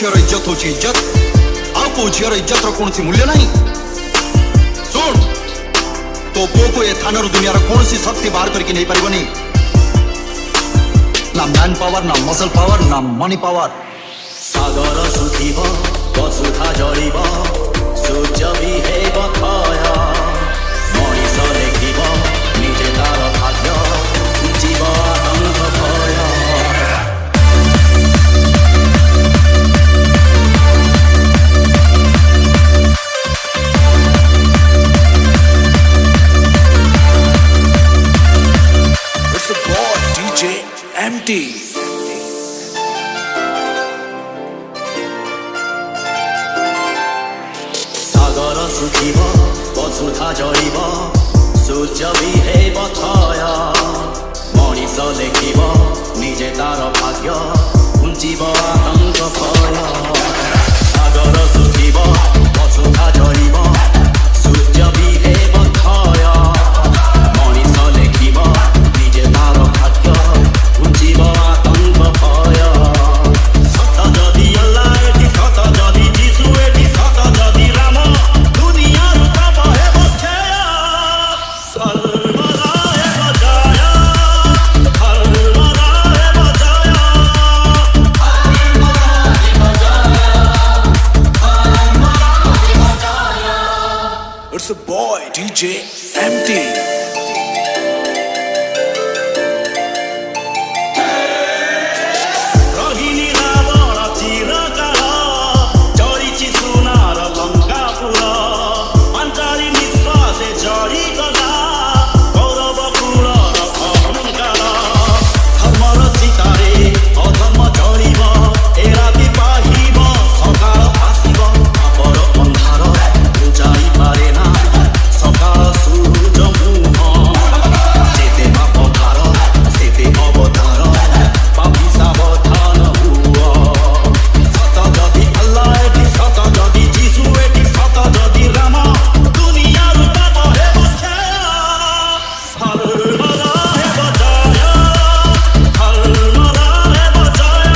ଝିଅର ଇଜ୍ଜତ ହଉଛି ଇଜ୍ଜତ, ଆଉ କୋଉ ଝିଅର ଇଜ୍ଜତର କୌଣସି ମୂଲ୍ୟ ନାହିଁ। ଶୁଣ, ତୋ ପୁଅକୁ ଏ ଥାନାରୁ ଦୁନିଆର କୌଣସି ଶକ୍ତି ବାହାର କରିକି ନେଇପାରିବନି। ନା ମ୍ୟାନ୍ ପାୱାର, ନା ମସଲ ପାୱାର, ନା ମନି ପାୱାର। ସାଗର ଶୁଖିବ, ବସୁଧା ଜଳିବ, ସୂର୍ଯ୍ୟ ବି ହେବ କ୍ଷୟ, ମଣିଷ ଦେଖିବ ନିଜେ ତାର ଭାଗ୍ୟ, ଯିବ ଆତଙ୍କ ଭୟ। It's a boy DJ MT. ସାଗର ଶୁଖିବ, ବସୁଧା ଜଳିବ, ସୂର୍ଯ୍ୟ ବି ହେବ କ୍ଷୟ, ମଣିଷ ଦେଖିବ ନିଜେ ତାର ଭାଗ୍ୟ, ଘୁଞ୍ଚିବ ଆତଙ୍କ ଭୟ। ସାଗର ଶୁଖିବ, ବସୁଧା ଜଳିବ, ସୂର୍ଯ୍ୟ ବି ହେବ କ୍ଷୟ, ମଣିଷ ଦେଖିବ ନିଜେ ତାର ଭାଗ୍ୟ, ଘୁଞ୍ଚିବ ଆତଙ୍କ ଭୟ। ସତ ଯଦି ଅଲ୍ଲା ଏଠି, ସତ ଯଦି ଯିଶୁ ଏଠି, ସତ ଯଦି ରାମ, ଦୁନିଆରୁ ପାପ ହେବ କ୍ଷୟ, ସର୍ବଦା ହେବ ଜୟ, ସର୍ବଦା ହେବ ଜୟ। It's a boy DJ MT. ରହିନି ରାବଣ ଚିରକାଳ, ଚଳିଛି ସୁନାର ଲଙ୍କାପୁର, ପାଞ୍ଚାଳି ନିଶ୍ୱାସେ ଜଳିଗଲା କୌରବ କୁଳର ଅହଙ୍କାର। ଧର୍ମର ଚିତାରେ ଅଧର୍ମ ଜଳିବ, ଏ ରାତି ପାହିବ ସକାଳ ଆସିବ, ପାପର ଅନ୍ଧାର ବୁଝାଇ ପାରେ ନା ସକାଳ ସୂର୍ଯ୍ୟ ମୁହଁ। ଯେତେ ପାପ ଭାର ସେତେ ଅବତାର, ପାପୀ ସାବଧାନ ହୁଅ। ସତ ଯଦି ଆଲ୍ଲା ଏଠି, ସତ ଯଦି ଯିଶୁ ଏଠି, ସତ ଯଦି ରାମ, ଦୁନିଆରୁ ପାପ ହେବ କ୍ଷୟ, ସର୍ବଦା ହେବ ଜୟ, ସର୍ବଦା ହେବ ଜୟ।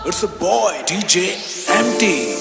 It's a boy DJ MT.